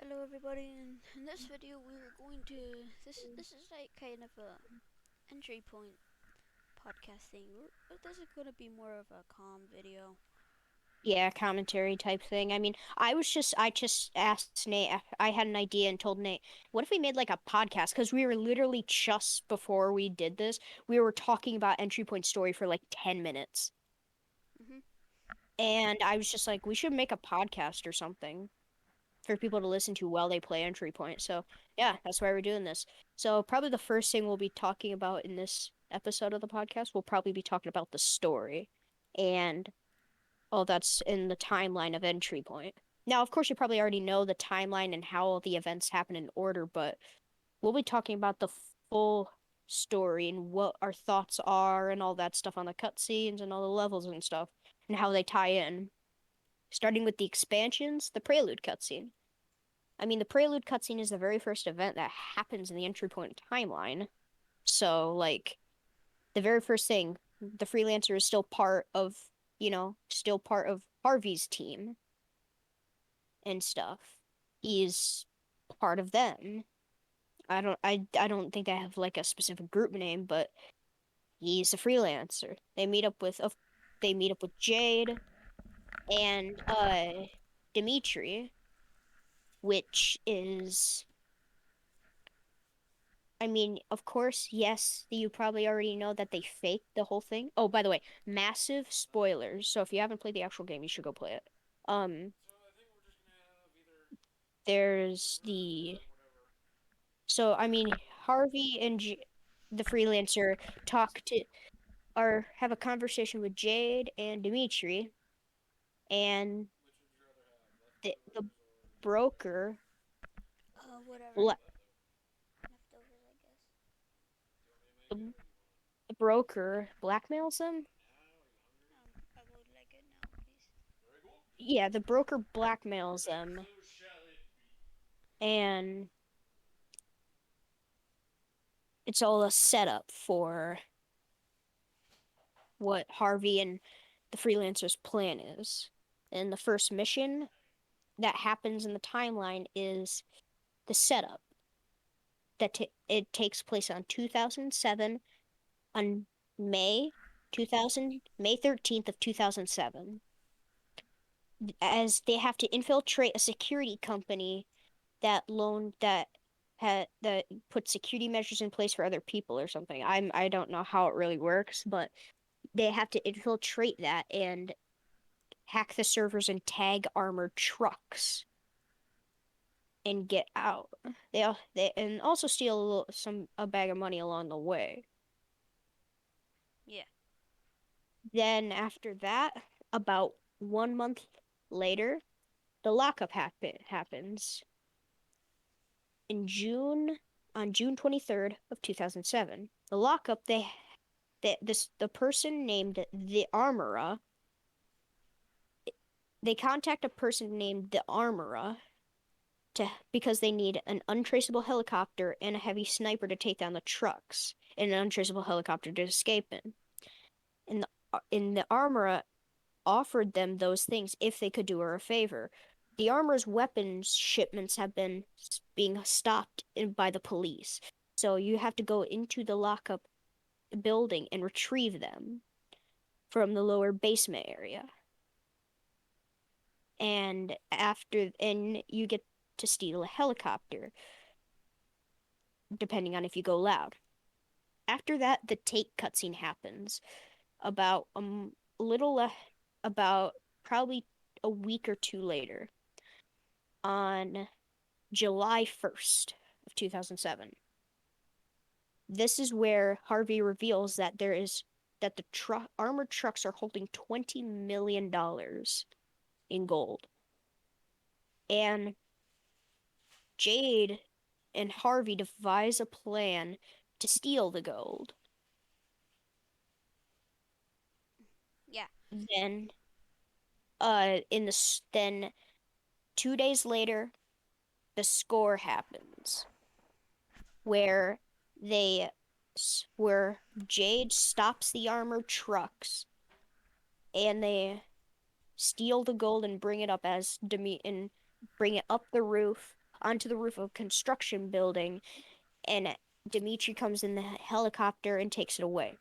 Hello everybody, in this video we're going to this is like kind of a entry point podcast thing. This is going to be more of a calm video. Yeah, commentary type thing. I mean, I just asked Nate. I had an idea and told Nate, what if we made like a podcast? Because we were literally just before we did this, we were talking about Entry Point Story for like 10 minutes. Mhm. And I was just like, we should make a podcast or something for people to listen to while they play Entry Point. So, yeah, that's why we're doing this. So, probably the first thing we'll be talking about in this episode of the podcast, we'll probably be talking about the story. And Oh, that's in the timeline of Entry Point. Now, of course, you probably already know the timeline and how the events happen in order, but we'll be talking about the full story and what our thoughts are and all that stuff on the cutscenes and all the levels and stuff and how they tie in. Starting with the expansions, the Prelude cutscene. I mean, the Prelude cutscene is the very first event that happens in the Entry Point timeline. So, like, the very first thing, the freelancer is still part of, still part of Harvey's team and stuff. He's part of them. I don't think they have like a specific group name, but he's a freelancer. They meet up with Jade and Dimitri, which is I mean, of course, yes, you probably already know that they faked the whole thing. Oh, by the way, massive spoilers. So if you haven't played the actual game, you should go play it. Um, there's the So, I mean, Harvey and the freelancer talk to or have a conversation with Jade and Dimitri, and the broker, Whatever. bla Leftovers, I guess. the, the broker blackmails them. I would like it now, please. Yeah, the broker blackmails them, and it's all a setup for what Harvey and the freelancer's plan is. And the first mission that happens in the timeline is the setup. It takes place on 2007 on May 13th of 2007 as they have to infiltrate a security company that put security measures in place for other people or something. I don't know how it really works, but they have to infiltrate that and hack the servers and tag armored trucks and get out. They and also steal a bag of money along the way. Yeah. Then after that, about 1 month later, the lockup happens in June on June 23rd of 2007. The lockup the person named the Armorer, they contact a person named the Armorer to because they need an untraceable helicopter and a heavy sniper to take down the trucks and an untraceable helicopter to escape in. In the Armorer offered them those things if they could do her a favor. The armor's weapons shipments have been being stopped by the police. So you have to go into the lockup building and retrieve them from the lower basement area. And you get to steal a helicopter, depending on if you go loud. After that, the take cutscene happens about little about probably a week or two later on July 1st of 2007. This is where Harvey reveals that the armored trucks are holding $20 million in gold. And Jade and Harvey devise a plan to steal the gold. Yeah. Then then 2 days later, the score happens where they where Jade stops the armored trucks and they steal the gold and bring it up as Demi and bring it up the roof onto the roof of a construction building, and Dimitri comes in the helicopter and takes it away.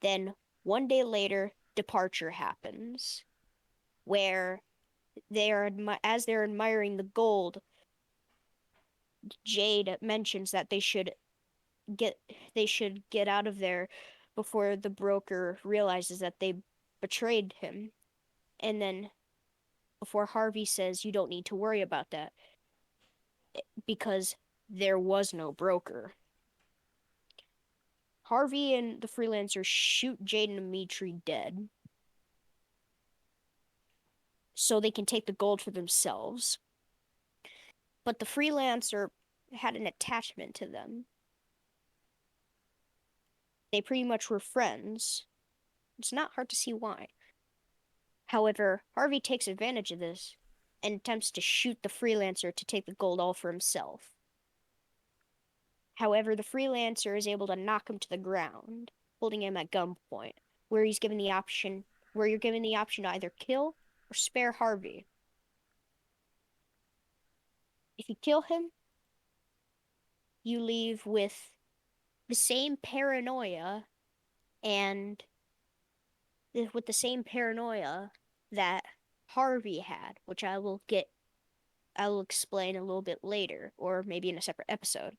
Then 1 day later, departure happens, where as they're admiring the gold, Jade mentions that get they should get out of there before the broker realizes that they betrayed him. And then before Harvey says you don't need to worry about that because there was no broker. Harvey and the freelancer shoot Jade and Dimitri dead so they can take the gold for themselves. But the freelancer had an attachment to them. They pretty much were friends. It's not hard to see why. However, Harvey takes advantage of this and attempts to shoot the freelancer to take the gold all for himself. However, the freelancer is able to knock him to the ground, holding him at gunpoint, where you're given the option to either kill or spare Harvey. If you kill him, you leave with the same paranoia and with the same paranoia that Harvey had, which I will explain a little bit later, or maybe in a separate episode.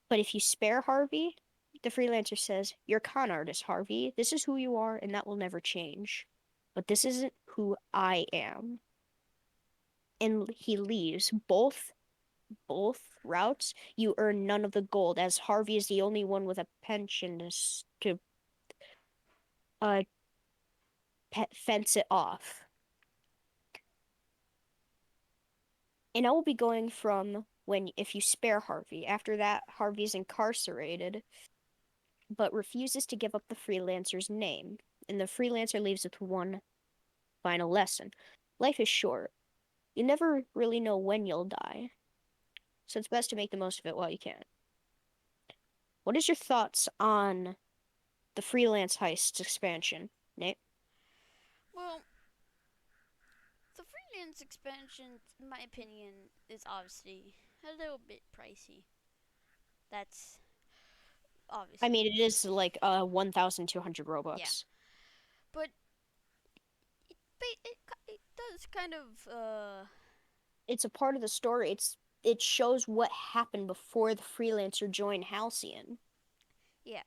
But if you spare Harvey, the freelancer says, "You're a con artist, Harvey. This is who you are, and that will never change. But this isn't who I am." And he leaves. Both routes, you earn none of the gold, as Harvey is the only one with a pension to uh fence it off. And I will be going from when if you spare Harvey. After that, Harvey is incarcerated, but refuses to give up the freelancer's name. And the freelancer leaves with one final lesson. Life is short. You never really know when you'll die, so it's best to make the most of it while you can. What is your thoughts on the freelance heists expansion, Nate? Well, the freelance expansion, in my opinion, is obviously a little bit pricey. That's I obviously. mean, it is like 1,200 Yeah. Robux. But it does kind of, It's a part of the story. It shows what happened before the freelancer joined Halcyon. yeah.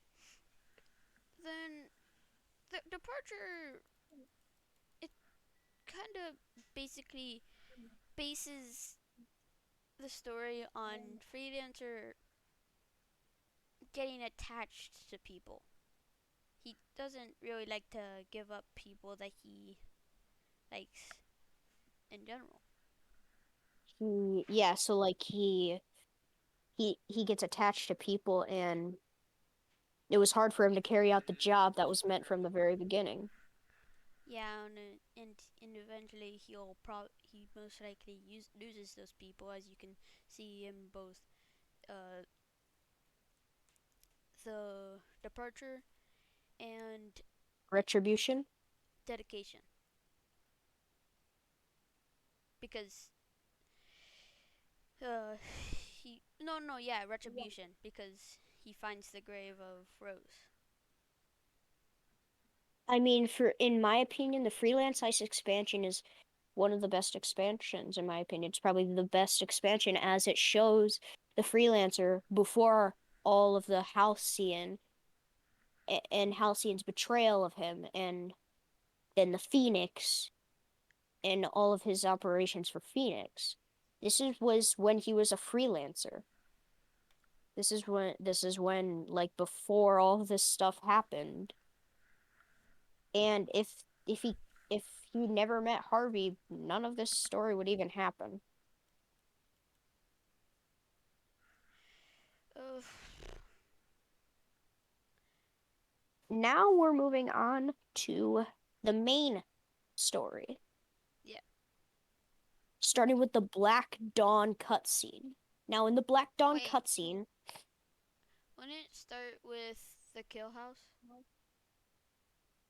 Then the departure, it kind of basically bases the story on freelancer getting attached to people. He doesn't really like to give up people that he likes in general. Yeah, so like he gets attached to people, and it was hard for him to carry out the job that was meant from the very beginning. Yeah, and eventually he most likely loses those people, as you can see in both uh, the departure and Retribution. dedication, because uh, he no yeah retribution, because he finds the grave of Rose. I mean, for in my opinion, the freelance ice expansion is one of the best expansions. In my opinion, it's probably the best expansion as it shows the freelancer before all of the Halcyon and Halcyon's betrayal of him, and then the Phoenix and all of his operations for Phoenix. Was when he was a freelancer. This is when like before all this stuff happened. And if he never met Harvey, none of this story would even happen. Uh, Now we're moving on to the main story, yeah. starting with the Black Dawn cutscene. Now, in the Black Dawn Wait, cutscene, wouldn't it start with the kill house?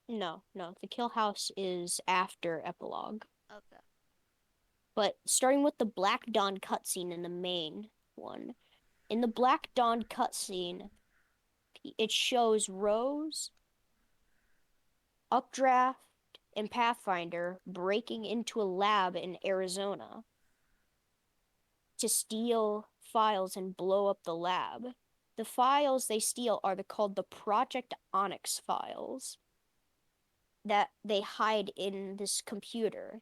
no, the Kill House is after epilogue. Okay. But starting with the Black Dawn cutscene in the main one. In the Black Dawn cutscene, it shows Rose, Updraft, and Pathfinder breaking into a lab in Arizona to steal files and blow up the lab. The files they steal are called the Project Onyx files that they hide in this computer.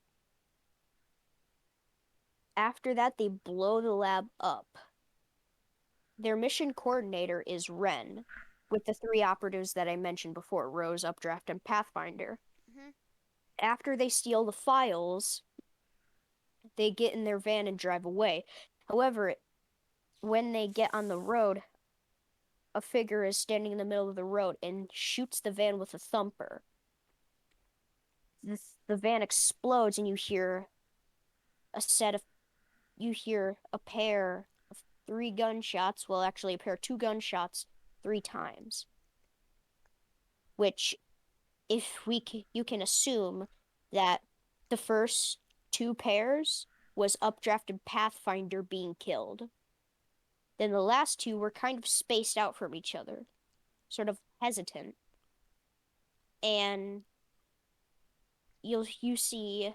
After that, they blow the lab up. Their mission coordinator is Ren, with the three operatives that I mentioned before, Rose, Updraft, and Pathfinder. Mhm. After they steal the files, they get in their van and drive away. However, when they get on the road, a figure is standing in the middle of the road and shoots the van with a thumper. The van explodes and a set of you hear a pair of three gunshots, well actually a pair of two gunshots 3 times, which if you can assume that the first two pairs was Updraft and Pathfinder being killed. Then the last two were kind of spaced out from each other, sort of hesitant. And you see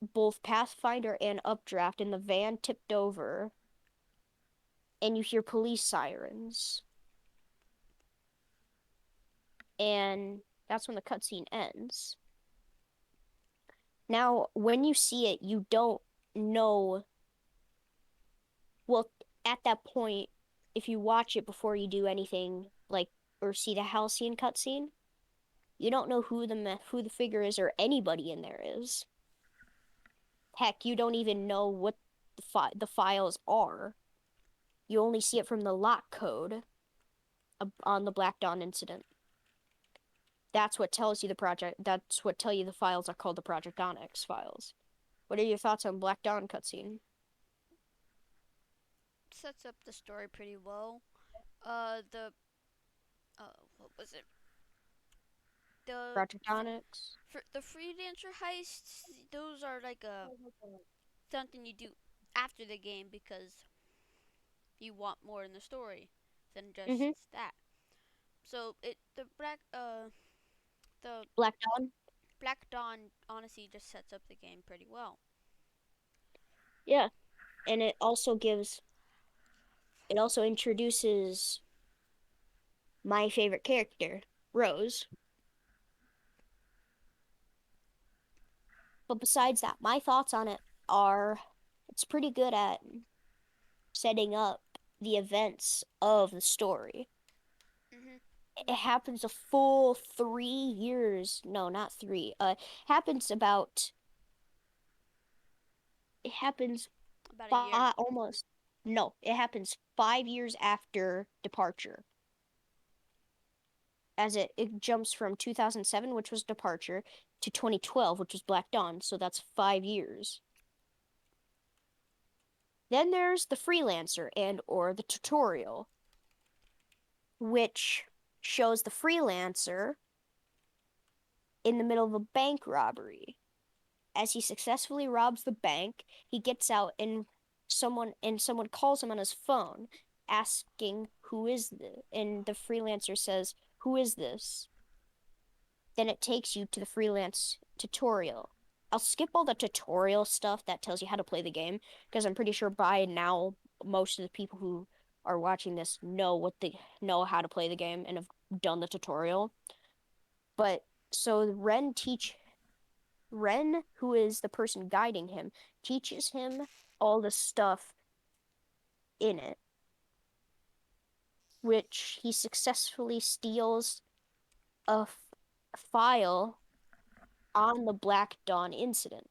both Pathfinder and Updraft in the van tipped over, and you hear police sirens. And that's when the cutscene ends. Now, when you see it, you don't know. Well, at that point, if you watch it before you do anything like or see the Halcyon cutscene, you don't know who the figure is or anybody in there is. Heck, you don't even know what the files are. You only see it from the lock code on the Black Dawn incident. That's what tells you the project. That's what tell you the files are called the Project Onyx files. What are your thoughts on Black Dawn cutscene? Sets up the story pretty well. The what was it? The Project Onyx. the freelancer heists. Those are like a something you do after the game because you want more in the story than just Mm-hmm. that. So the Black Dawn. Black Dawn honestly just sets up the game pretty well. Yeah, and it also introduces my favorite character, Rose. But besides that, my thoughts on it are it's pretty good at setting up the events of the story. Mhm. It happens a full 3 years. No, not three. Happens about it happens About a year. five almost. No, it happens 5 years after departure. As it jumps from 2007, which was departure, to 2012, which was Black Dawn. So that's 5 years. Then there's the freelancer and or the tutorial, which shows the freelancer in the middle of a bank robbery. As he successfully robs the bank, he gets out and someone calls him on his phone asking who is this? And the freelancer says, "Who is this?" Then it takes you to the freelance tutorial. I'll skip all the tutorial stuff that tells you how to play the game because I'm pretty sure by now most of the people who are watching this know how to play the game and have done the tutorial. But so Ren, who is the person guiding him, teaches him all the stuff in it, which he successfully steals a file on the Black Dawn incident.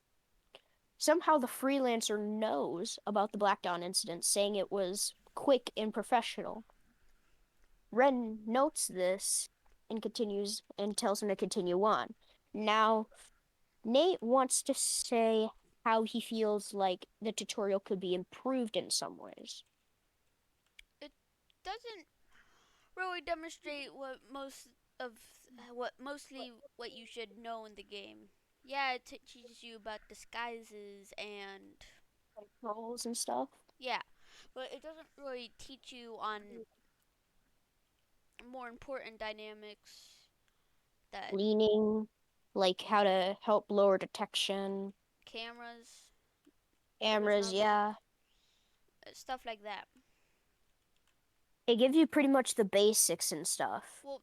Somehow the freelancer knows about the Black Dawn incident, saying it was quick and professional. Ren notes this and continues and tells him to continue on. Now, Nate wants to say how he feels like the tutorial could be improved in some ways. It doesn't really demonstrate what mostly what you should know in the game. Yeah, it teaches you about disguises and Roles and stuff. yeah, but it doesn't really teach you on more important dynamics that Leaning, like how to help lower detection, cameras, cameras cameras, not yeah. stuff like that. It gives you pretty much the basics and stuff. Well,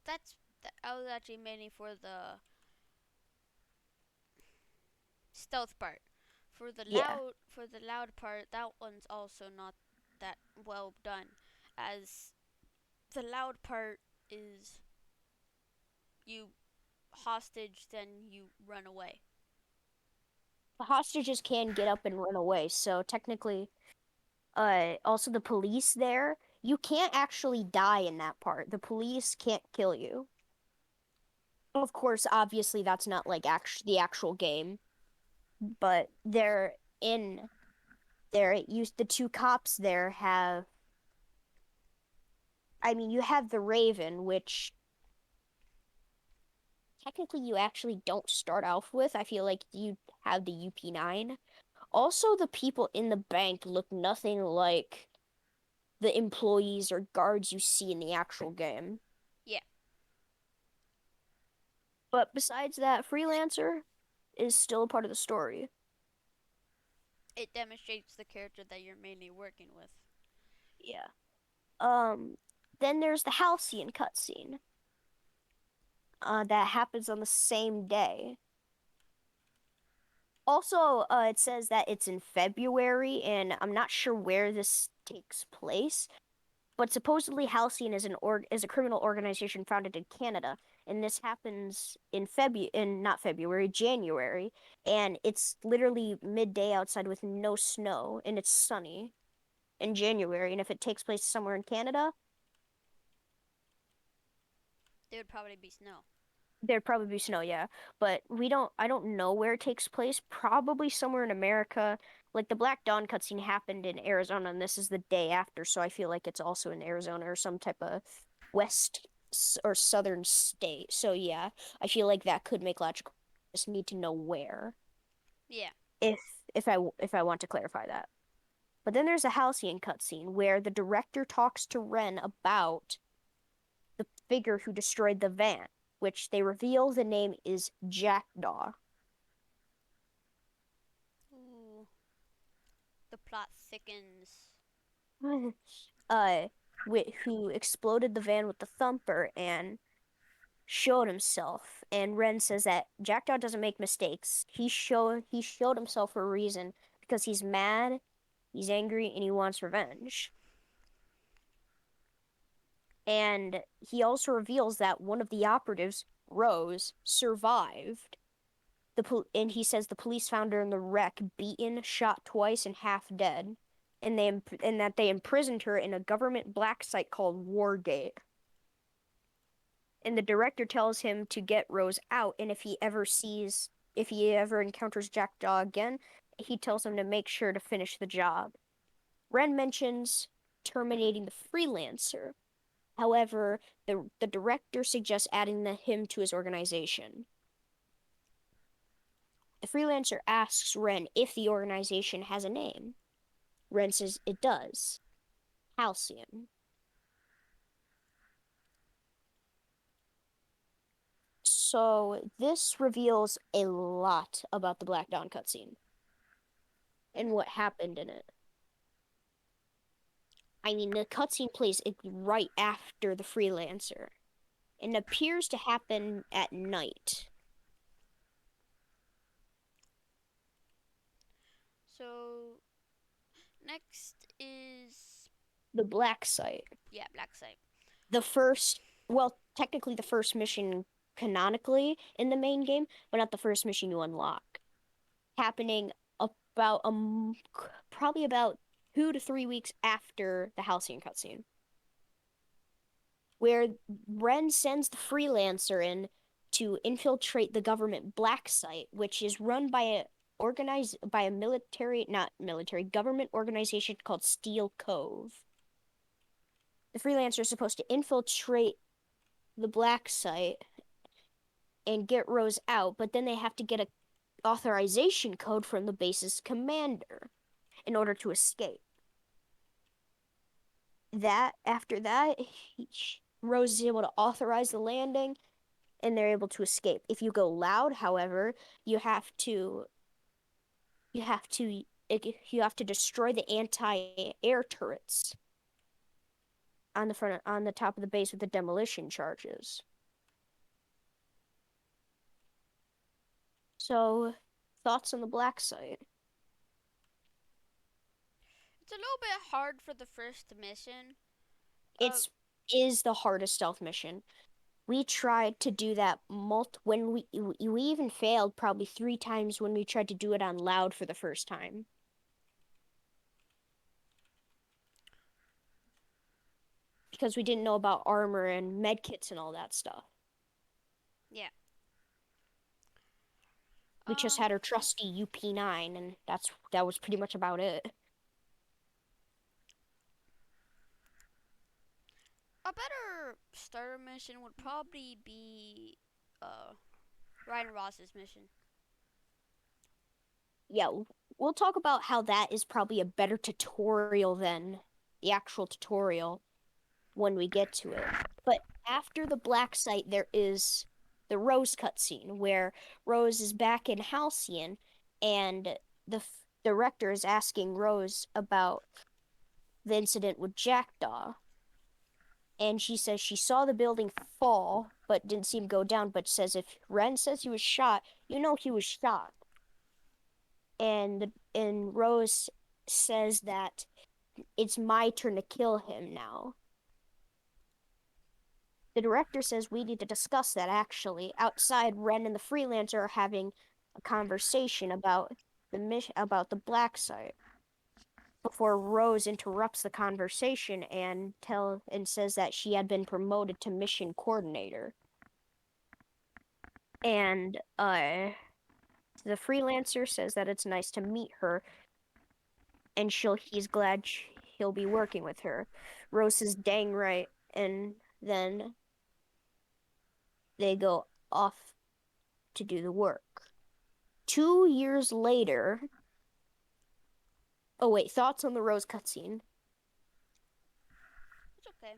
I was actually mainly for the stealth part. Yeah. For the loud part, that one's also not that well done, as the loud part is you hostage, then you run away. The hostages can get up and run away, so technically, also the police there, you can't actually die in that part. The police can't kill you. Of course, obviously that's not like the actual game, but they're in there. The two cops there have, I mean, you have the Raven, which technically you actually don't start off with. I feel like you have the UP9. Also, the people in the bank look nothing like the employees or guards you see in the actual game. Yeah, But besides that, Freelancer is still a part of the story. it demonstrates the character that you're mainly working with. Yeah. Um, then there's the Halcyon cutscene. That happens on the same day. Also, it says that it's in February, and I'm not sure where this takes place, but supposedly Halcyon is a criminal organization founded in Canada, and this happens in not February, January, and it's literally midday outside with no snow, and it's sunny in January, and if it takes place somewhere in Canada, There would probably be snow. there'd probably be snow, yeah. But I don't know where it takes place. Probably somewhere in America. Like the Black Dawn cutscene happened in Arizona, and this is the day after, so I feel like it's also in Arizona or some type of west or southern state. So yeah, I feel like that could make logical. Just need to know where Yeah. if if I want to clarify that. But then there's a Halcyon cutscene where the director talks to Ren about the figure who destroyed the van, which they reveal the name is Jackdaw. Ooh, the plot thickens. uh, who exploded the van with the thumper and showed himself. And Ren says that Jackdaw doesn't make mistakes. He showed himself for a reason because he's mad, he's angry, and he wants revenge. And he also reveals that one of the operatives, Rose, survived. And he says the police found her in the wreck, beaten, shot twice, and half dead, and that they imprisoned her in a government black site called Wargate. And the director tells him to get Rose out, and if he ever encounters Jackdaw again, he tells him to make sure to finish the job. Ren mentions terminating the freelancer. However, the director suggests adding him to his organization. The freelancer asks Ren if the organization has a name. Ren says it does. Halcyon. So this reveals a lot about the Black Dawn cutscene and Mm. what happened in it. I mean, the cutscene plays right after the freelancer and appears to happen at night. So next is The black site. yeah, Black Site. The first, well, technically the first mission canonically in the main game, but not the first mission you unlock. Happening about probably about 2 to 3 weeks after the Halcyon cutscene, where Ren sends the freelancer in to infiltrate the government black site, which is run by a military, not military, government organization called Steel Cove. The freelancer is supposed to infiltrate the black site and get Rose out, but then they have to get authorization code from the base's commander in order to escape. That after that, Rose is able to authorize the landing and they're able to escape. If you go loud, however, you have to you have to you have to destroy the anti-air turrets on the top of the base with the demolition charges. So, thoughts on the black site? It's a little bit hard for the first mission. Uh, It's is the hardest stealth mission. We tried to do that when we even failed probably 3 times when we tried to do it on loud for the first time because we didn't know about armor and med kits and all that stuff. yeah. We just Um, had our trusty UP9 and that was pretty much about it. a better starter mission would probably be Ryan Ross's mission. Yeah, we'll talk about how that is probably a better tutorial than the actual tutorial when we get to it. But after the black site, there is the Rose cutscene where Rose is back in Halcyon and the director is asking Rose about the incident with Jackdaw. And she says she saw the building fall but didn't see him go down, but says if Ren says he was shot, you know he was shot. And Rose says that it's my turn to kill him now. The director says we need to discuss that actually. Outside, Ren and the freelancer are having a conversation about the black site before Rose interrupts the conversation and says that she had been promoted to mission coordinator. And the freelancer says that it's nice to meet her and he's glad he'll be working with her. Rose says dang right, and then they go off to do the work. 2 years later. Oh wait, thoughts on the Rose cutscene? It's okay.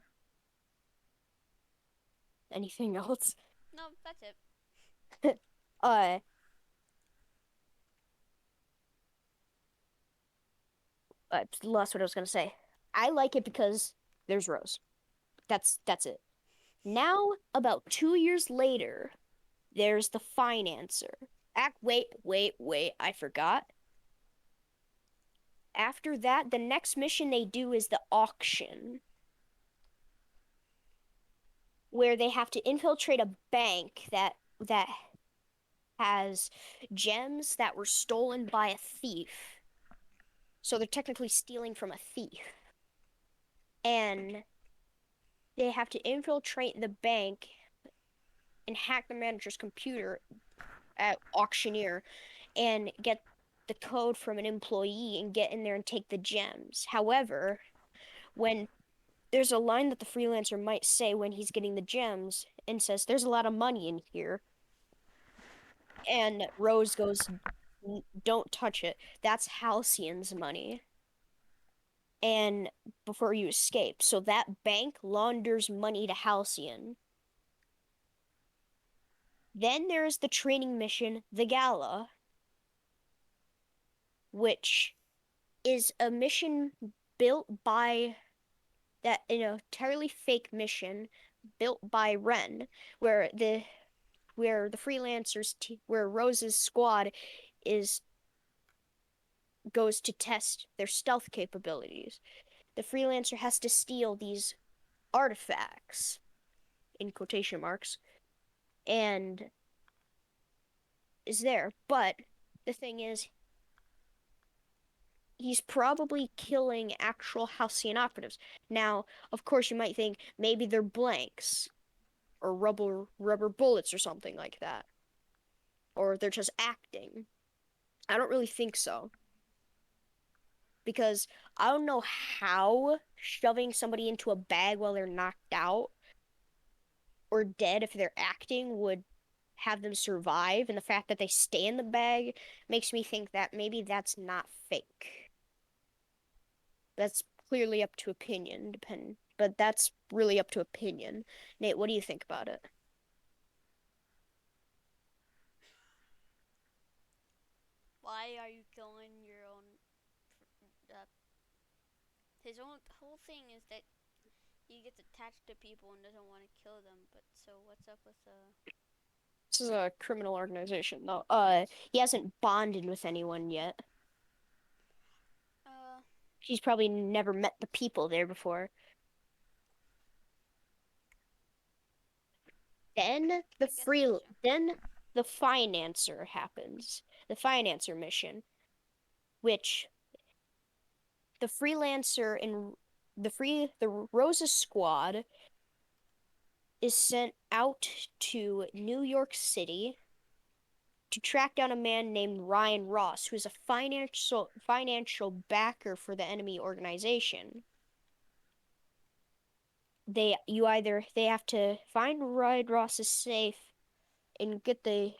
Anything else? No, that's it. uh, I lost what I was gonna say. I like it because there's Rose. That's it. Now, about 2 years later, there's the financer. Wait, I forgot. After that, the next mission they do is the auction, where they have to infiltrate a bank that has gems that were stolen by a thief. So they're technically stealing from a thief. And they have to infiltrate the bank and hack the manager's computer at auctioneer and get the code from an employee and get in there and take the gems. However, when there's a line that the freelancer might say when he's getting the gems and says, "There's a lot of money in here." And Rose goes, "Don't touch it. That's Halcyon's money." And before you escape. So that bank launders money to Halcyon. Then there's the training mission, the Gala, which is a mission built by that entirely fake mission built by Ren, where the where Rose's squad is goes to test their stealth capabilities. The freelancer has to steal these artifacts in quotation marks and is there. But the thing is, he's probably killing actual Halcyon operatives. Now, of course, you might think maybe they're blanks or rubber bullets or something like that, or they're just acting. I don't really think so because I don't know how shoving somebody into a bag while they're knocked out or dead if they're acting would have them survive, and the fact that they stay in the bag makes me think that maybe that's not fake. That's clearly up to opinion, but that's really up to opinion. Nate, what do you think about it? Why are you killing your own? Uh, his own whole thing is that he gets attached to people and doesn't want to kill them. But so what's up with the? This is a criminal organization, though. He hasn't bonded with anyone yet. Uh, He's probably never met the people there before. I guess that's true. Then the financer happens. The financer mission, which the freelancer and the Rosa squad is sent out to New York City to track down a man named Ryan Ross, who is a financial backer for the enemy organization. They have to find Ryan Ross's safe and get the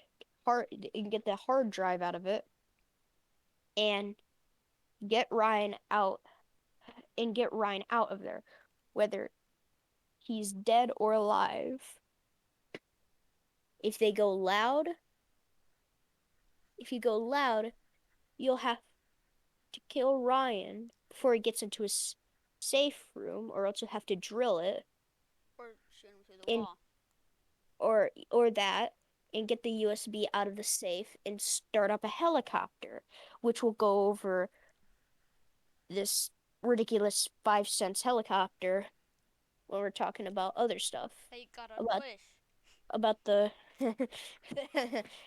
hard drive out of it and get Ryan out get Ryan out of there, whether he's dead or alive. If they go loud, if you go loud, you'll have to kill Ryan before he gets into his safe room, or else you'll have to drill it Or shoot him through the and wall. or that and get the USB out of the safe and start up a helicopter, which will go over this ridiculous 5 cents helicopter when we're talking about other stuff Hey, got a about wish. the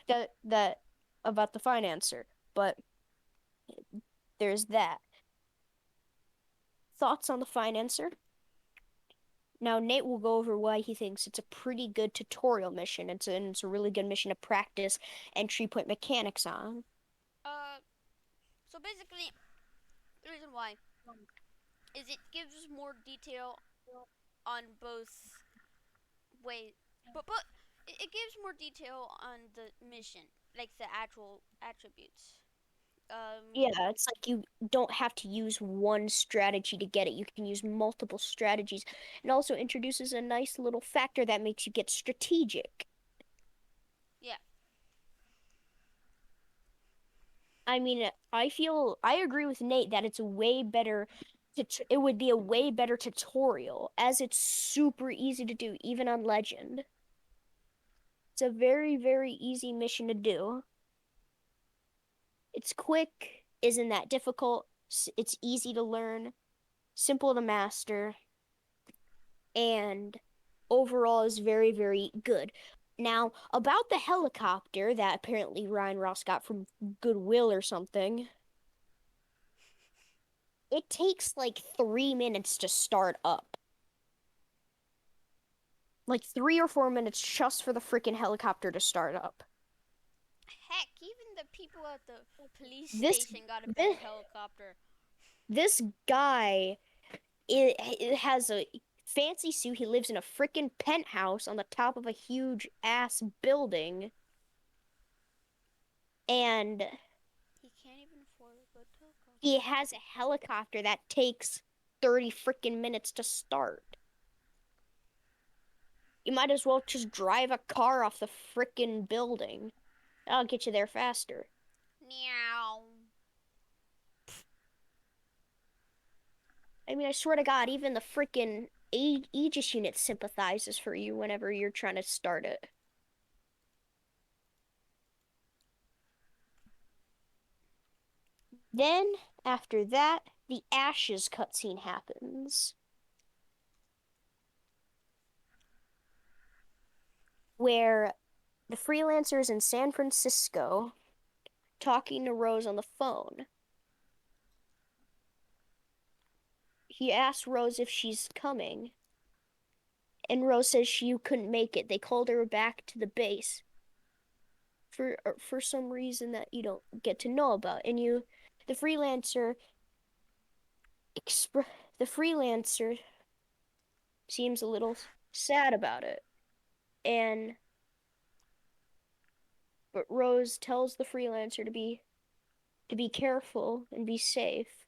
that about the financer. But there's that. Thoughts on the financer? Now Nate will go over why he thinks it's a pretty good tutorial mission. It's a really good mission to practice entry point mechanics on. Uh, so basically, the reason why is it gives more detail on both ways, but it gives more detail on the mission, like the actual attributes. Um, Yeah, it's like you don't have to use one strategy to get it. You can use multiple strategies. It also introduces a nice little factor that makes you get strategic. yeah. I mean, I agree with Nate that it's a way better it would be a way better tutorial as it's super easy to do even on Legend. It's a very, very easy mission to do. It's quick, isn't that difficult. It's easy to learn, simple to master, and overall is very, very good. Now, about the helicopter that apparently Ryan Ross got from Goodwill or something, it takes like 3 minutes to start up. Like 3 or 4 minutes just for the freaking helicopter to start up. Heck, even the people at the police This station got a better this helicopter. this guy it has a fancy suit. He lives in a freaking penthouse on the top of a huge ass building, and He can't even afford a good he helicopter. has a helicopter that takes 30 freaking minutes to start. You might as well just drive a car off the freaking building. That'll get you there faster. Meow. I mean, I swear to God, even the freaking Aegis unit sympathizes for you whenever you're trying to start it. Then, after that, the Ashes cutscene happens, where the freelancer is in San Francisco talking to Rose on the phone. He asks Rose if she's coming, and Rose says she couldn't make it. They called her back to the base for some reason that you don't get to know about. And the freelancer expr the freelancer seems a little sad about it. And But Rose tells the freelancer to be careful and be safe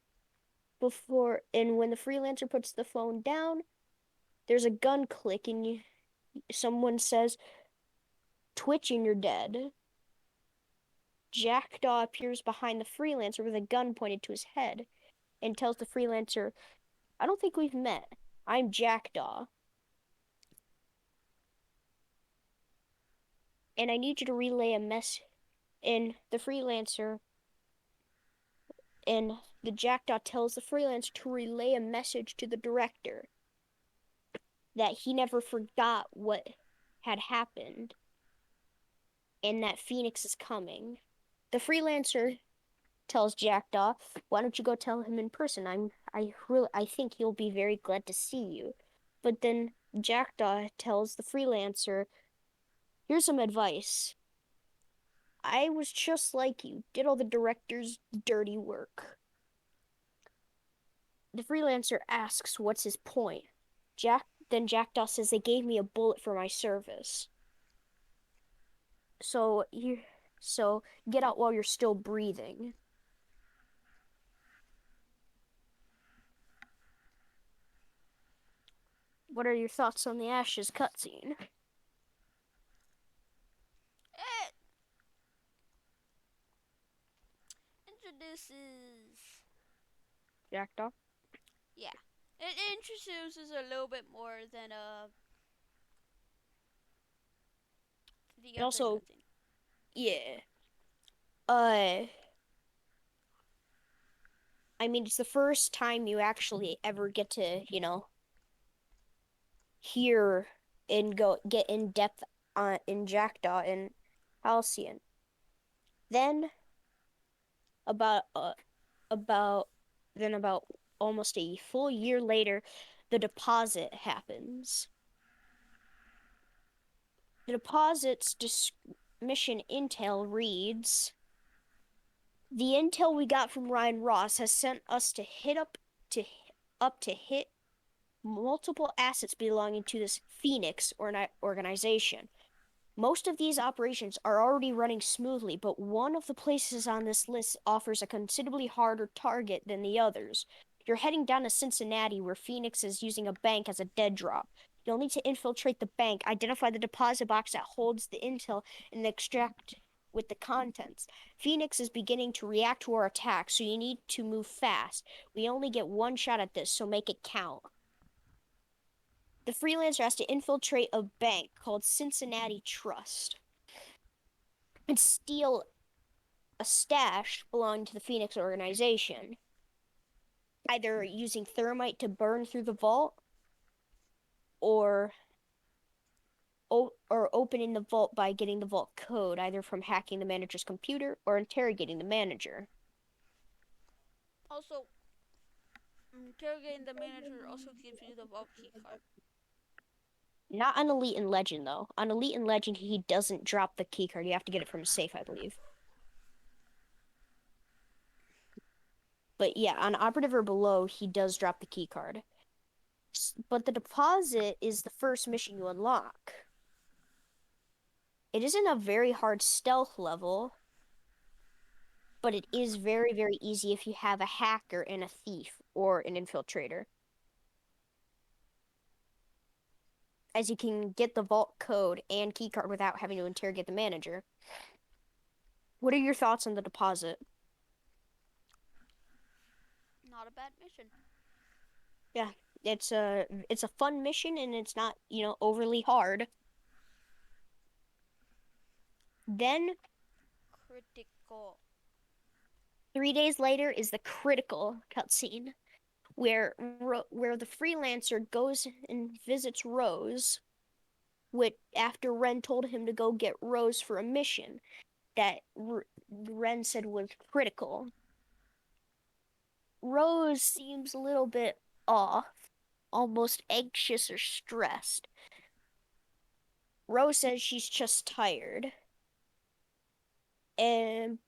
before and when the freelancer puts the phone down, there's a gun click and someone says, "Twitch and you're dead." Jackdaw appears behind the freelancer with a gun pointed to his head and tells the freelancer, "I don't think we've met. I'm Jackdaw, and I need you to relay a mess." And the Jackdaw tells the freelancer to relay a message to the director that he never forgot what had happened and that Phoenix is coming. The freelancer tells Jackdaw, "Why don't you go tell him in person? I think he'll be very glad to see you." But then Jackdaw tells the freelancer, "Here's some advice. I was just like you, did all the director's dirty work." The freelancer asks what's his point. Then Jackdaw says, "They gave me a bullet for my service. So you so get out while you're still breathing." What are your thoughts on the Ashes cutscene? It introduces, Jackdaw? yeah, it introduces a little bit more than the It other also, cutscene. yeah. Uh, I mean, it's the first time you actually ever get to, hear and go get in depth on in Jackdaw and Halcyon. Then about uh, about about almost a full year later, the deposit happens. The deposit's mission intel reads, "The intel we got from Ryan Ross has sent us to hit multiple assets belonging to this Phoenix organization. Most of these operations are already running smoothly, but one of the places on this list offers a considerably harder target than the others. You're heading down to Cincinnati, where Phoenix is using a bank as a dead drop. You'll need to infiltrate the bank, identify the deposit box that holds the intel, and extract with the contents. Phoenix is beginning to react to our attack, so you need to move fast. We only get one shot at this, so make it count." The freelancer has to infiltrate a bank called Cincinnati Trust and steal a stash belonging to the Phoenix organization, either using thermite to burn through the vault or or opening the vault by getting the vault code, either from hacking the manager's computer or interrogating the manager. Also, interrogating the manager also gives you the vault key card. Not on Elite and Legend though. On Elite and Legend, he doesn't drop the keycard. You have to get it from a safe, I believe. But yeah, on Operative or Below, he does drop the keycard. But the deposit is the first mission you unlock. It isn't a very hard stealth level, but it is very, very easy if you have a hacker and a thief or an infiltrator, as you can get the vault code and keycard without having to interrogate the manager. What are your thoughts on the deposit? Not a bad mission. Yeah, it's a fun mission and it's not, overly hard. Then Critical. 3 days later is the critical cutscene where the freelancer goes and visits Rose, which after Ren told him to go get Rose for a mission that Ren said was critical. Rose seems a little bit off, almost anxious or stressed. Rose says she's just tired.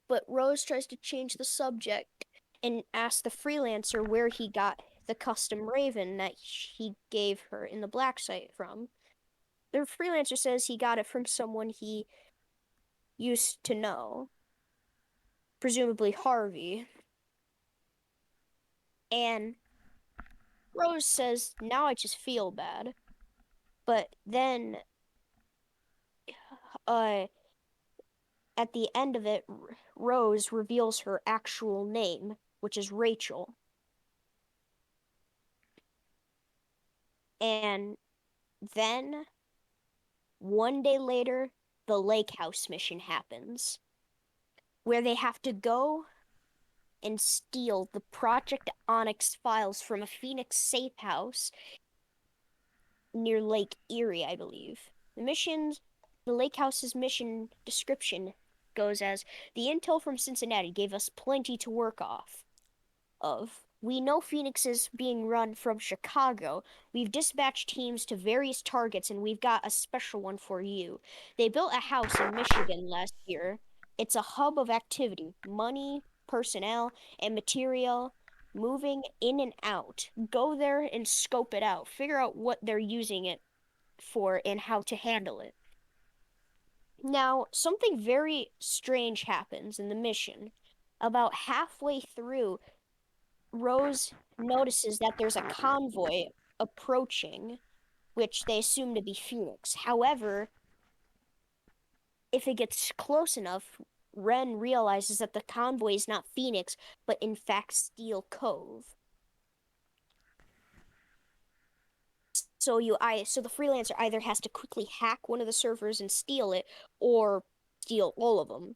But Rose tries to change the subject and asks the freelancer where he got the custom raven that he gave her in the black site from. The freelancer says he got it from someone he used to know, presumably Harvey. And Rose says, now I just feel bad. But then uh, at the end of it, Rose reveals her actual name, which is Rachel. And then 1 day later, the lake house mission happens, where they have to go and steal the Project Onyx files from a Phoenix safe house near Lake Erie, I believe. The lake house's mission description goes as the intel from Cincinnati gave us plenty to work off of. We know Phoenix is being run from Chicago. We've dispatched teams to various targets, and we've got a special one for you. They built a house in Michigan last year. It's a hub of activity, money, personnel, and material moving in and out. Go there and scope it out. Figure out what they're using it for and how to handle it. Now, something very strange happens in the mission. About halfway through, Rose notices that there's a convoy approaching, which they assume to be Phoenix. However, if it gets close enough, Ren realizes that the convoy is not Phoenix, but in fact Steel Cove. So the freelancer either has to quickly hack one of the servers and steal it, or steal all of them.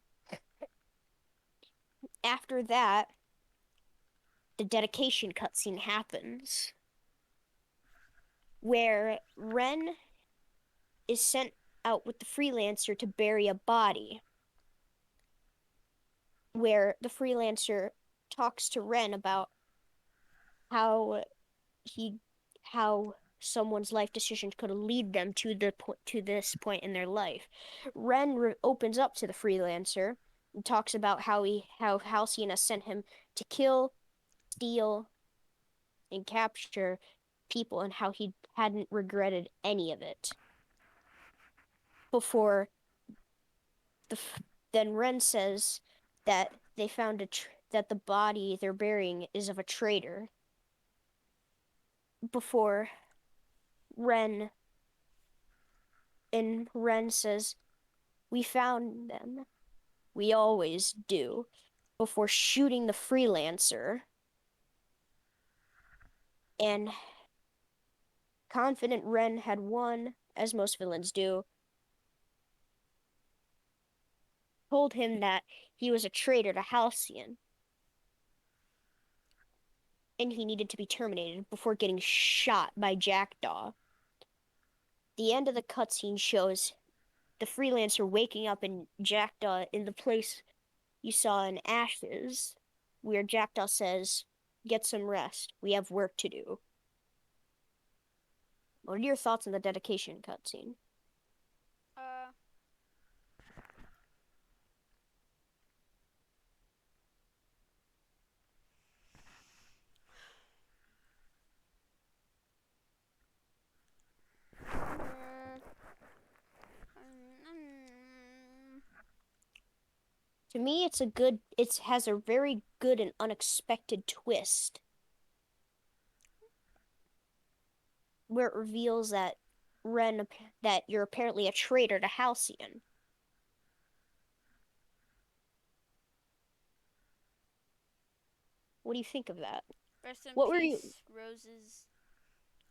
After that, the dedication cutscene happens, where Ren is sent out with the freelancer to bury a body, where the freelancer talks to Ren about how he how someone's life decision could lead them to this point in their life. Opens up to the freelancer and talks about how Halcyon sent him to kill, steal, and capture people, and how he hadn't regretted any of it. Before the then Ren says that they found that the body they're burying is of a traitor. Before Ren Ren says, "We found them. We always do." Before shooting the freelancer, and confident Ren had won, as most villains do, told him that he was a traitor to Halcyon and he needed to be terminated before getting shot by Jackdaw. The end of the cutscene shows the freelancer waking up in Jackdaw in the place you saw in Ashes, where Jackdaw says, "Get some rest. We have work to do." What are your thoughts on the dedication cutscene? Uh, mm, mm, To me, it has a very good and unexpected twist where it reveals that Ren that you're apparently a traitor to Halcyon. What do you think of that? rest in What were you peace, roses.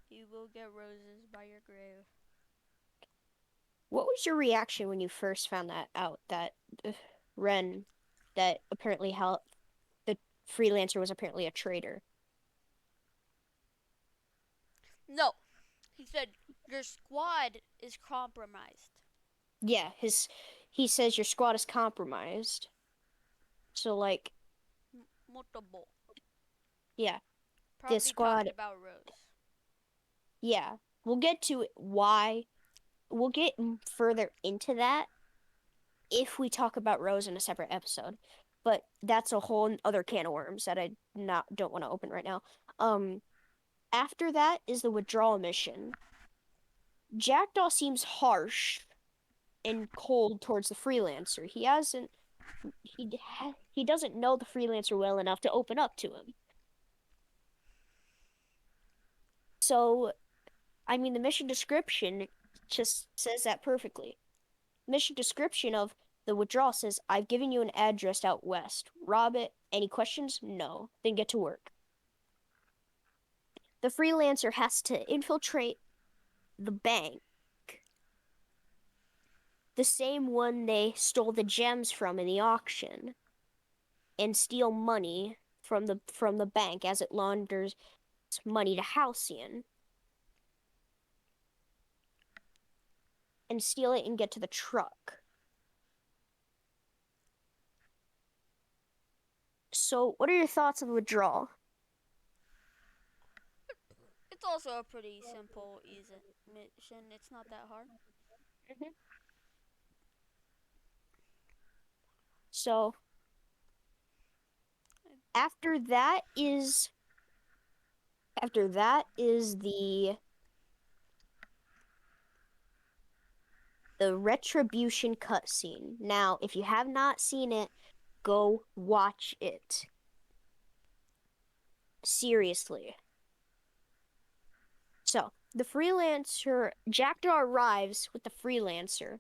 You will get roses by your grave. what was your reaction when you first found that out that Ren that apparently the freelancer was apparently a traitor? No, he said your squad is compromised. Yeah, his he says your squad is compromised. So like, Multiple. yeah, the Probably talking squad, about Rose. yeah. We'll get to why we'll get further into that if we talk about Rose in a separate episode. But that's a whole other can of worms that I not don't want to open right now. Um, After that is the withdrawal mission. Jackdaw seems harsh and cold towards the freelancer. He doesn't know the freelancer well enough to open up to him. So, I mean, the mission description just says that perfectly. Mission description of the withdrawal says, I've given you an address out west. Rob it. Any questions? No. Then get to work. The freelancer has to infiltrate the bank, the same one they stole the gems from in the auction, and steal money from the bank as it launders money to Halcyon, and steal it and get to the truck. So, what are your thoughts on withdrawal? It's also a pretty simple, easy mission. It's not that hard. Mm-hmm. So, after that is the retribution cutscene. Now, if you have not seen it, go watch it. Seriously. So, the freelancer Jackdaw arrives with the freelancer.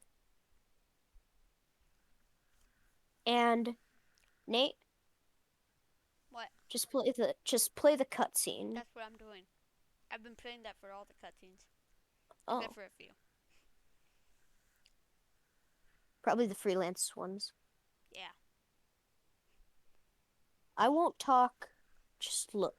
And Nate, What? just play the cutscene. That's what I'm doing. I've been playing that for all the cutscenes, Oh, except for a few. probably the freelance ones. Yeah. I won't talk, just look.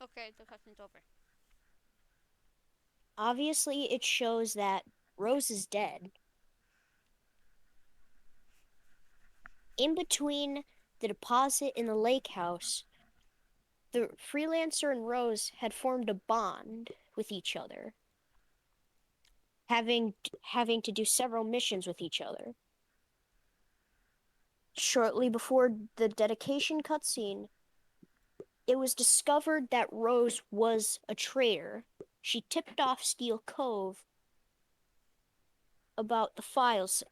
Okay, the cutscene's over. Obviously, it shows that Rose is dead. In between the deposit and the lake house, the freelancer and Rose had formed a bond with each other, having to do several missions with each other. Shortly before the dedication cutscene, it was discovered that Rose was a traitor. She tipped off Steel Cove about the files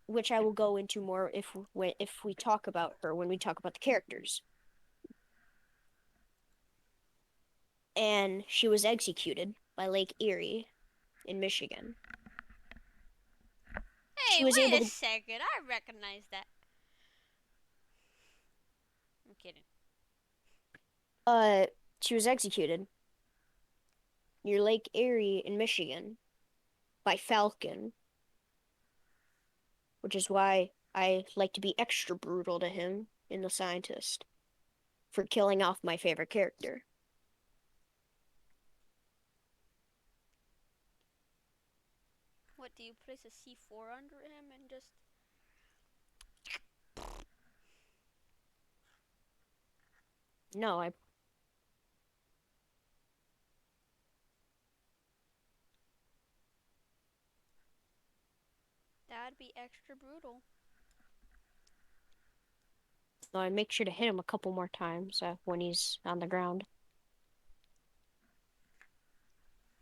which I will go into more if we talk about her when we talk about the characters. And she was executed by Lake Erie in Michigan. She Hey, was wait able a to second. I recognize that. I'm kidding. uh she was executed near Lake Erie in Michigan by Falcon, which is why I like to be extra brutal to him in The Scientist for killing off my favorite character. What, do you place a C4 under him and just... No, I That'd be extra brutal. no, I make sure to hit him a couple more times when he's on the ground.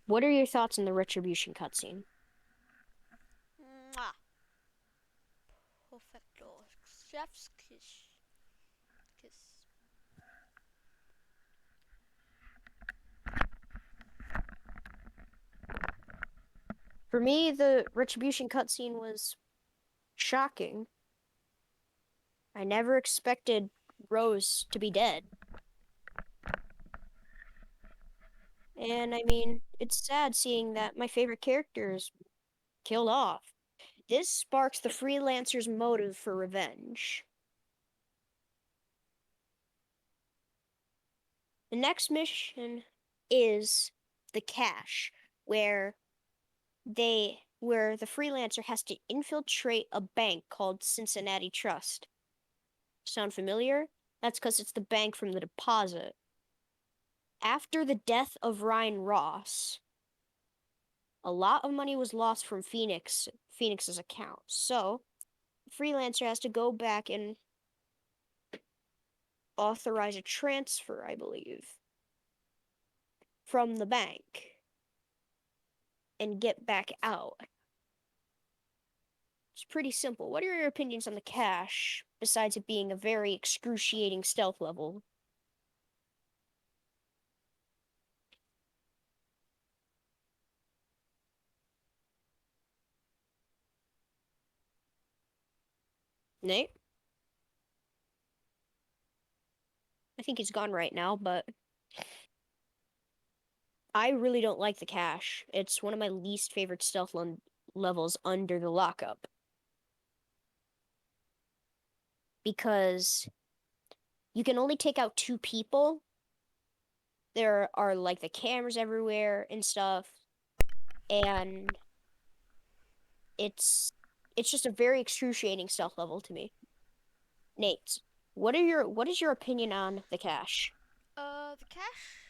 What are your thoughts on the Retribution cutscene? Mwah. Perfecto. Chef's kiss. Kiss. For me, the Retribution cutscene was shocking. I never expected Rose to be dead. And I mean, it's sad seeing that my favorite character is killed off. This sparks the freelancer's motive for revenge. The next mission is the cache, where where the freelancer has to infiltrate a bank called Cincinnati Trust. Sound familiar? That's because it's the bank from the deposit. After the death of Ryan Ross, a lot of money was lost from Phoenix's account. So, the freelancer has to go back and authorize a transfer, I believe, from the bank and get back out. It's pretty simple. What are your opinions on the cache, besides it being a very excruciating stealth level? Nate? I think he's gone right now, but I really don't like the cache. It's one of my least favorite levels under the lockup. Because you can only take out two people. There are like the cameras everywhere and stuff. And it's it's just a very excruciating stealth level to me. Nate, what is your opinion on the cache? The cache?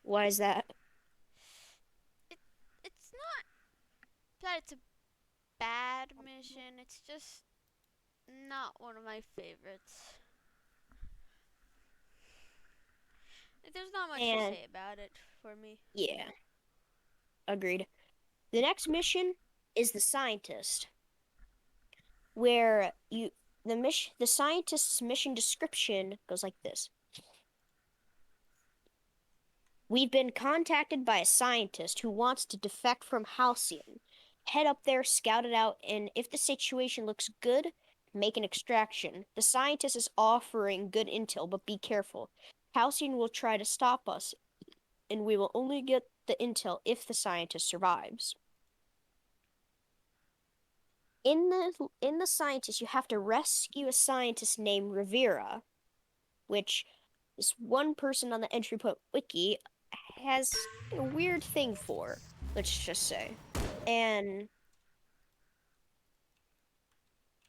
Why is that? It, it's not that it's a bad mission. It's just not one of my favorites. There's not much to And say about it for me. yeah, agreed. The next mission is the scientist, where the scientist's mission description goes like this. We've been contacted by a scientist who wants to defect from Halcyon. Head up there, scout it out, and if the situation looks good, make an extraction. The scientist is offering good intel, but be careful. Halcyon will try to stop us, and we will only get the intel if the scientist survives. In the scientist, you have to rescue a scientist named Rivera, which this one person on the EntryPoint wiki has a weird thing for, let's just say. And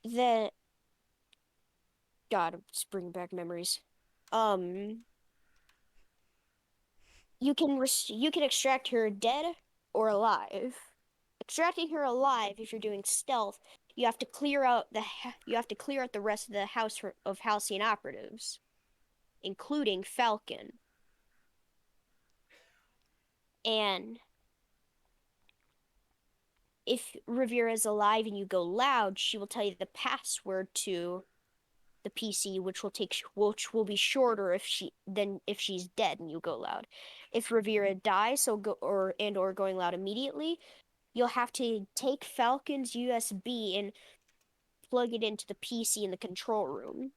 then, God, it's bringing back memories. Um, you can extract her dead or alive. Extracting her alive, if you're doing stealth, you have to clear out the rest of the house of Halcyon operatives, including Falcon. And if Rivera is alive and you go loud, she will tell you the password to the PC, which will be shorter if she's dead and you go loud. If Rivera dies, or going loud immediately, you'll have to take Falcon's USB and plug it into the PC in the control room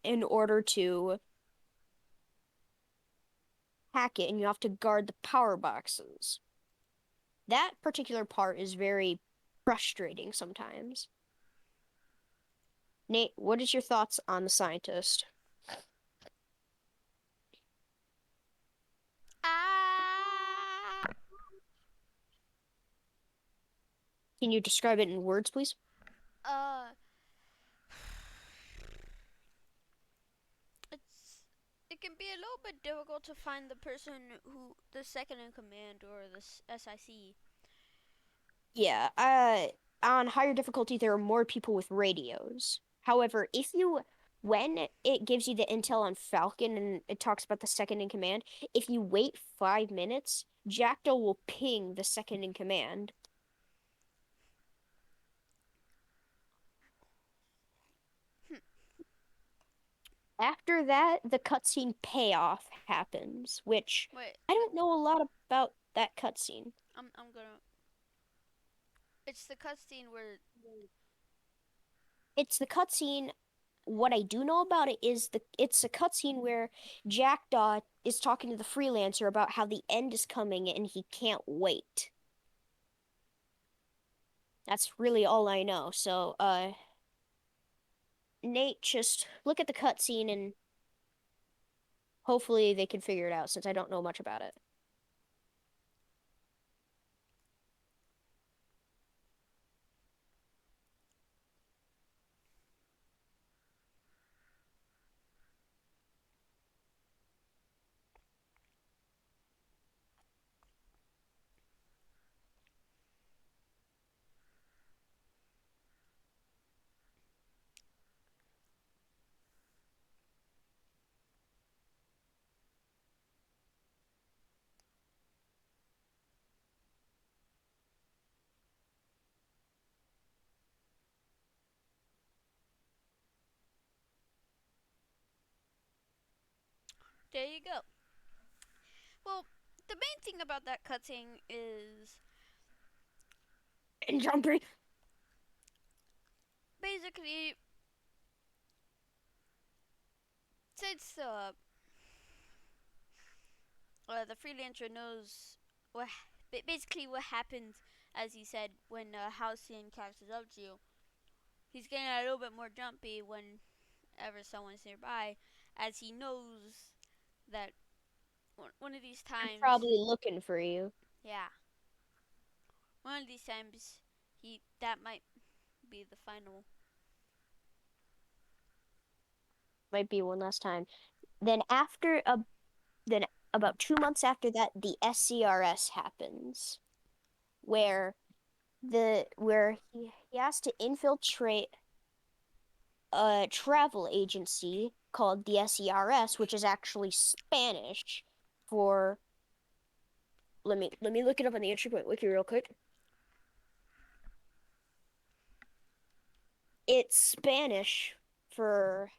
in order to hack it, and you have to guard the power boxes. That particular part is very frustrating sometimes. Nate, what is your thoughts on the scientist? Ah, Can you describe it in words, please? uh, it's it can be a little bit difficult to find the person who the second in command or the SIC. Yeah, on higher difficulty, there are more people with radios. However, when it gives you the intel on Falcon and it talks about the second in command, if you wait 5 minutes, Jackdaw will ping the second in command. Hmm. After that, the cutscene payoff happens, which Wait, I don't know a lot about that cutscene. I'm gonna. It's the cutscene where. It's the cutscene. What I do know about it is it's a cutscene where Jackdaw is talking to the freelancer about how the end is coming and he can't wait. That's really all I know. So, Nate, just look at the cutscene and hopefully they can figure it out since I don't know much about it. There you go. Well, the main thing about that cutscene is And Jumpy, basically since the freelancer knows what basically what happens, as he said, when Halcyon catches up to you. He's getting a little bit more jumpy whenever someone's nearby, as he knows that one of these they're times, probably looking for you. yeah, one of these times he that might be the final. Might be one last time. Then then about 2 months after that, the SCRS happens, where he has to infiltrate a travel agency called the SERS, which is actually Spanish for. Let me look it up on the EntryPoint wiki real quick. It's Spanish for,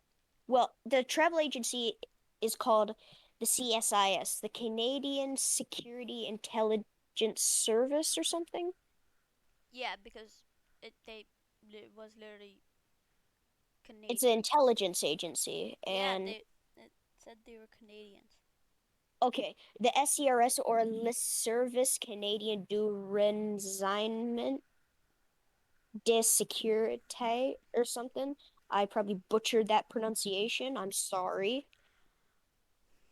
well, the travel agency is called the CSIS, the Canadian Security Intelligence Service or something. Yeah, because it was literally It's an Canadian. intelligence agency, Yeah, and they it said they were Canadians. okay, the SCRS, or Le Service Canadien du Renseignement de Sécurité or something. I probably butchered that pronunciation. I'm sorry.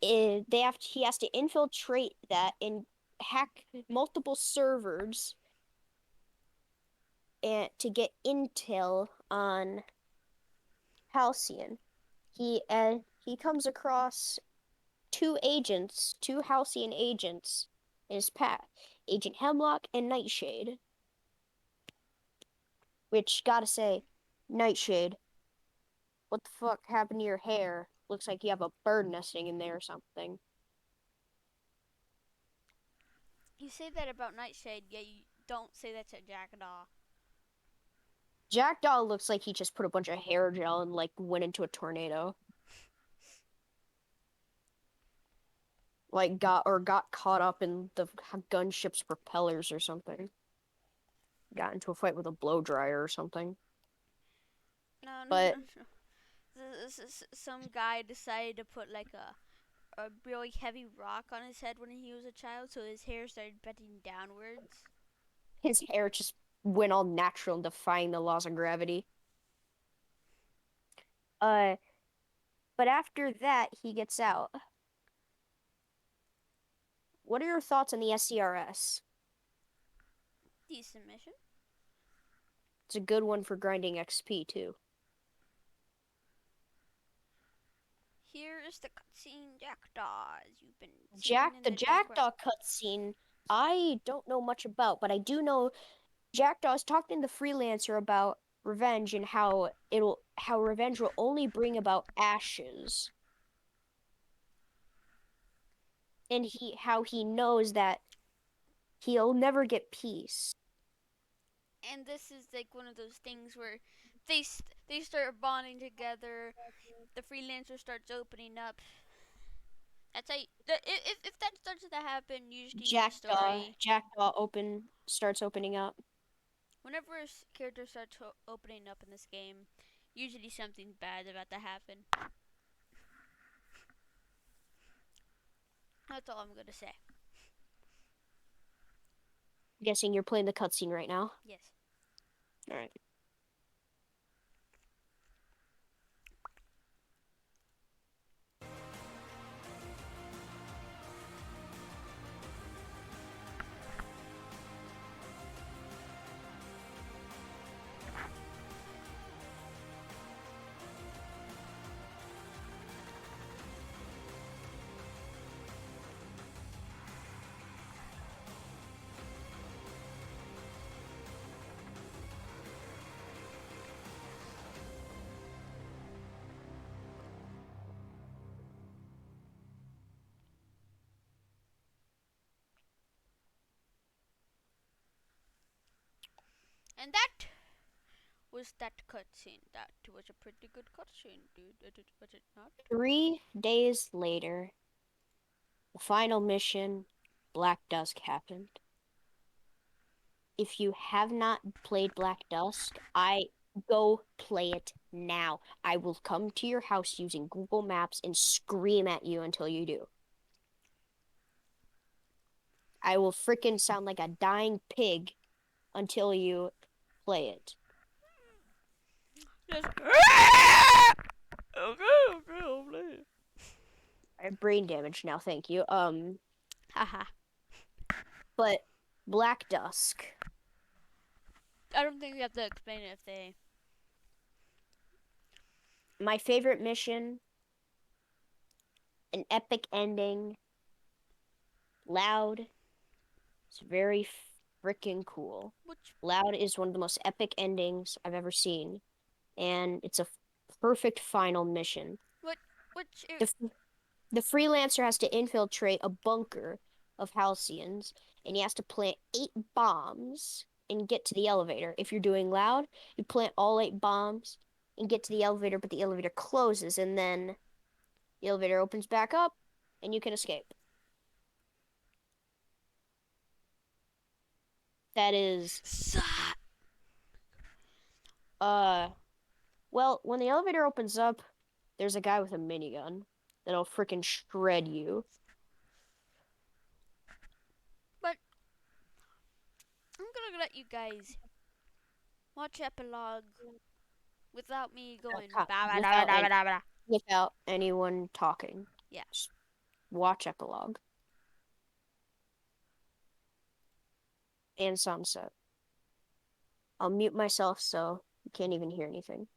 He has to infiltrate that and hack multiple servers and to get intel on Halcyon. He comes across two Halcyon agents in his path, Agent Hemlock and Nightshade. Which, gotta say, Nightshade, what the fuck happened to your hair? Looks like you have a bird nesting in there or something. You say that about Nightshade, yeah, Don't say that's a jackdaw. Jackdaw looks like he just put a bunch of hair gel and like went into a tornado. Like got caught up in the gunship's propellers or something. Got into a fight with a blow dryer or something. No, no, But no, no. Some guy decided to put like a really heavy rock on his head when he was a child, so his hair started bending downwards. his hair just went all natural and defying the laws of gravity. Uh, but after that, he gets out. What are your thoughts on the SCRS? Decent mission. It's a good one for grinding XP too. Here is the cutscene jackdaws you've been seeing Jack, in the the background. Jackdaw cutscene, I don't know much about, but I do know Jackdaw's talking to the freelancer about revenge and how revenge will only bring about ashes. And how he knows that he'll never get peace. And this is like one of those things where they start bonding together. The freelancer starts opening up. That's how if that starts to happen usually in a story. Jackdaw starts opening up. Whenever a character starts opening up in this game, usually something bad about to happen. That's all I'm gonna say. I'm guessing you're playing the cutscene right now. Yes. All right. And that was that cutscene. That was a pretty good cutscene, dude. Was it not? 3 days later, the final mission, Black Dusk, happened. If you have not played Black Dusk, I go play it now. I will come to your house using Google Maps and scream at you until you do. I will freaking sound like a dying pig until you play it. Just okay, I'll play it. I have brain damage now, thank you. Haha. But Black Dusk. I don't think we have to explain it if they. My favorite mission, an epic ending, loud. It's very freaking cool. Which Loud is one of the most epic endings I've ever seen, and it's a perfect final mission. what which The, the freelancer has to infiltrate a bunker of Halcyons, and he has to plant 8 bombs and get to the elevator. If you're doing loud, you plant all 8 bombs and get to the elevator, but the elevator closes, and then the elevator opens back up, and you can escape. That is, uh, well, when the elevator opens up, there's a guy with a minigun that'll freaking shred you. But I'm gonna let you guys watch epilogue without me going blah blah blah Without blah any, blah blah. without anyone talking. Yeah. Just watch epilogue and sunset. I'll mute myself so you can't even hear anything.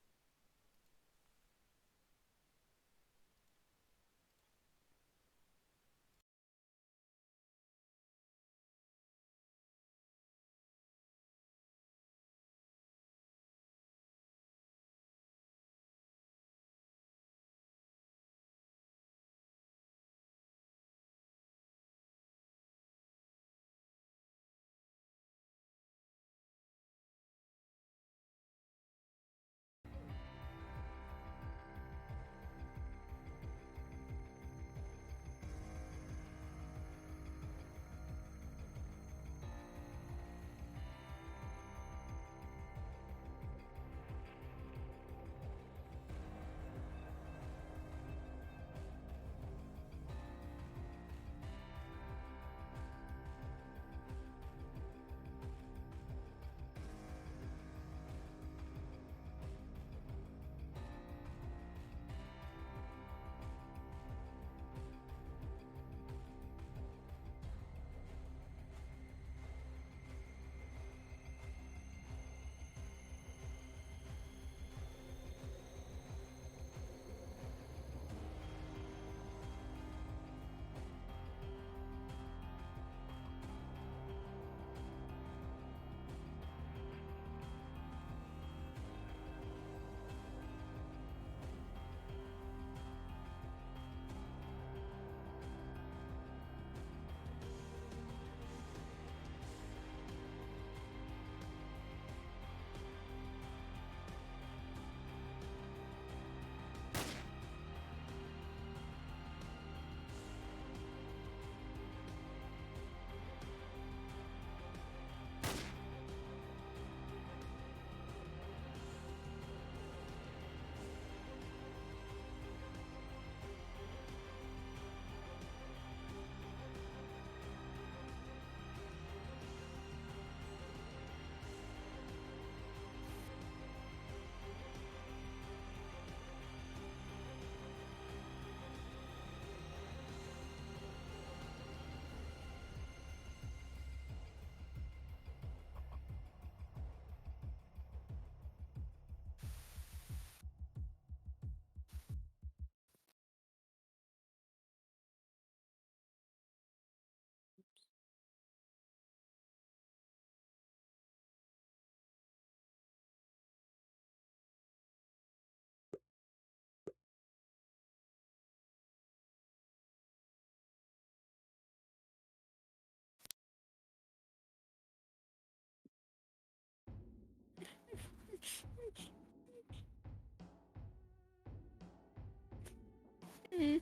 Mm.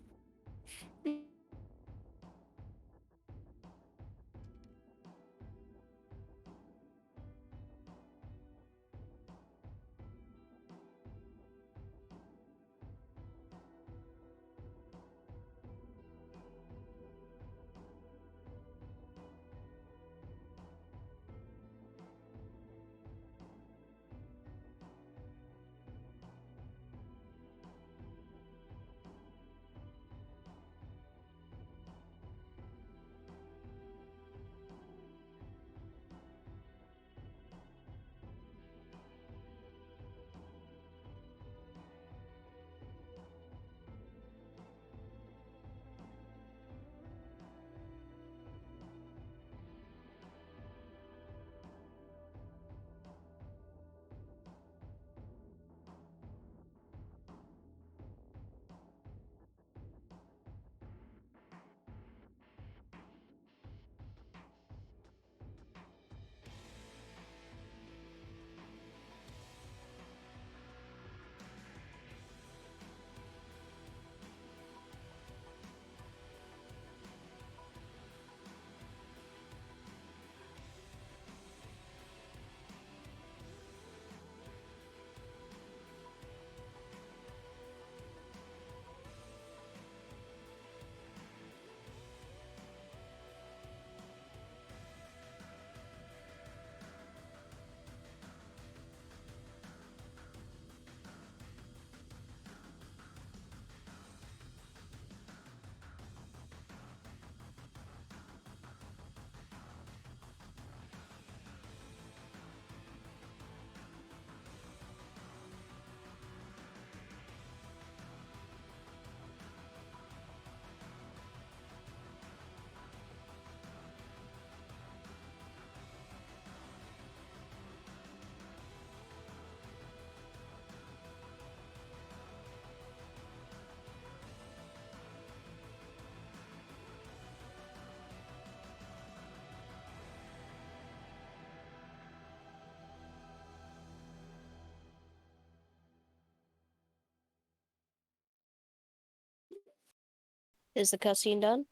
Is the cutscene done?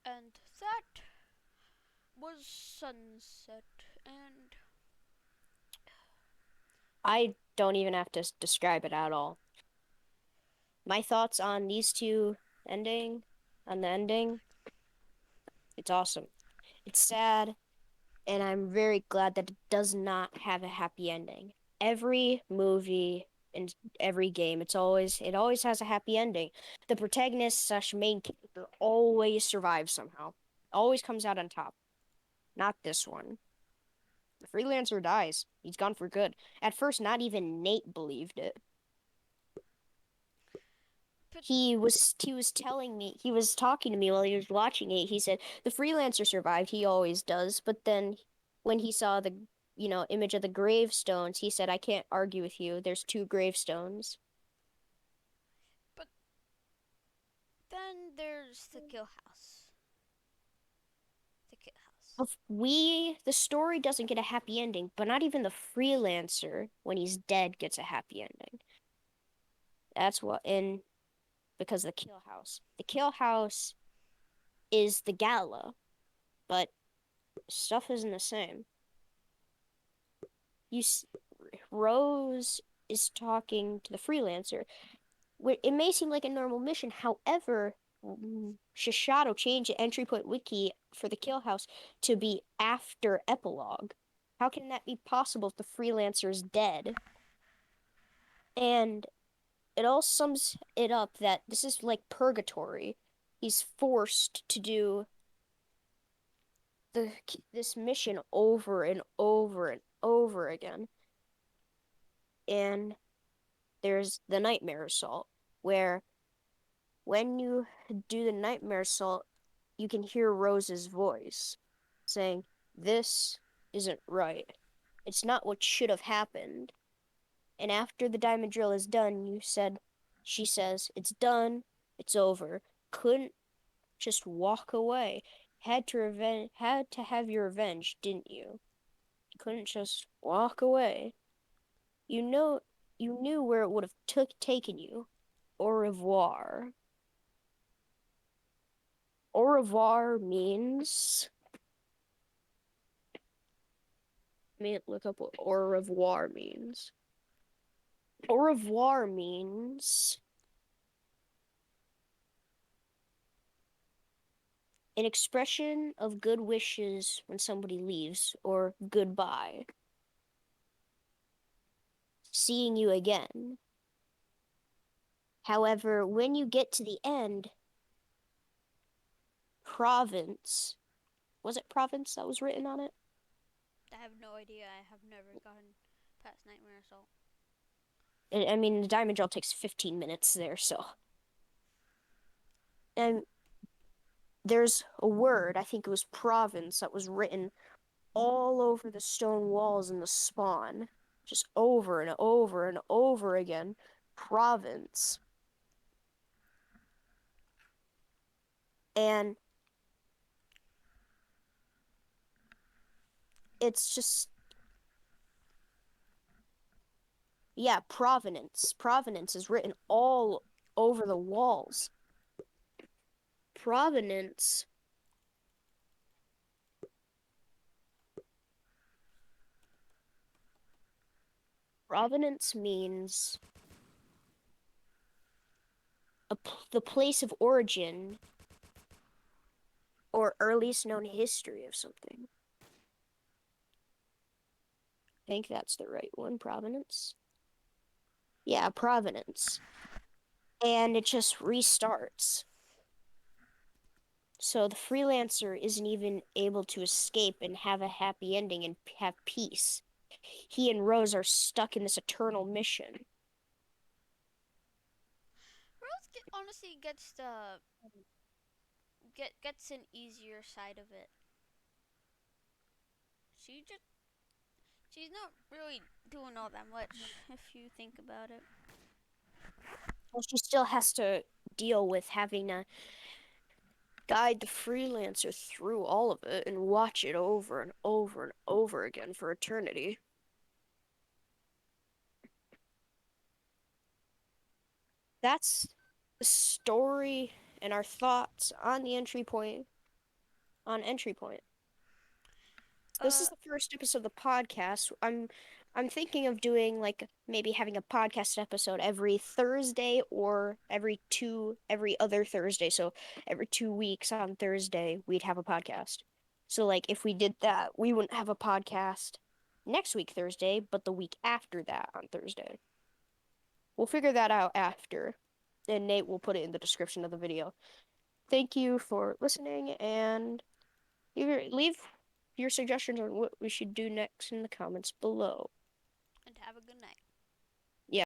And that was sunset. And I don't even have to describe it at all. My thoughts on these two ending, on the ending, it's awesome. It's sad, and I'm very glad that it does not have a happy ending. Every movie and every game, it always has a happy ending. The protagonist slash main character always survives somehow. Always comes out on top. Not this one. The freelancer dies. He's gone for good. At first, not even Nate believed it. but He was telling me, he was talking to me while he was watching it. He said the freelancer survived. He always does. But then when he saw the image of the gravestones, he said, I can't argue with you. There's two gravestones. but then there's the kill house. The kill house. The story doesn't get a happy ending, but not even the freelancer when he's dead gets a happy ending. That's what in because the kill house. The kill house is the gala, but stuff isn't the same. You Rose is talking to the freelancer. It may seem like a normal mission, however, Shishato changed the entry point wiki for the kill house to be after epilogue. How can that be possible if the freelancer is dead? And it all sums it up that this is like purgatory. He's forced to do the this mission over and over and over again. And there's the nightmare assault, where when you do the nightmare assault, you can hear Rose's voice saying, This isn't right. It's not what should have happened. And after the diamond drill is done, she says, It's done, it's over. Couldn't just walk away. Had to have your revenge, didn't you? You couldn't just walk away. You know, you knew where it would have taken you, au revoir? Au revoir means. Let me look up what au revoir means. Au revoir means an expression of good wishes when somebody leaves, or goodbye. Seeing you again. However, when you get to the end, province. Was it province that was written on it? I have no idea. I have never gotten past Nightmare Assault. I mean, the diamond drill takes 15 minutes there, so. And there's a word, I think it was province, that was written all over the stone walls in the spawn. Just over and over and over again. Province. And it's just, yeah, provenance. Provenance is written all over the walls. Provenance. Provenance means the place of origin or earliest known history of something. I think that's the right one, provenance. Yeah, provenance. And it just restarts. So the freelancer isn't even able to escape and have a happy ending and have peace. He and Rose are stuck in this eternal mission. Honestly gets gets an easier side of it. She just she's not really doing all that much if you think about it. Well, she still has to deal with having to guide the freelancer through all of it and watch it over and over and over again for eternity. That's the story and our thoughts on the entry point on entry point. This Uh, is the first episode of the podcast. I'm thinking of doing like maybe having a podcast episode every Thursday or every other Thursday. So every 2 weeks on Thursday we'd have a podcast. So like if we did that, we wouldn't have a podcast next week Thursday, but the week after that on Thursday. We'll figure that out after. And Nate will put it in the description of the video. Thank you for listening and leave your suggestions on what we should do next in the comments below. and have a good night.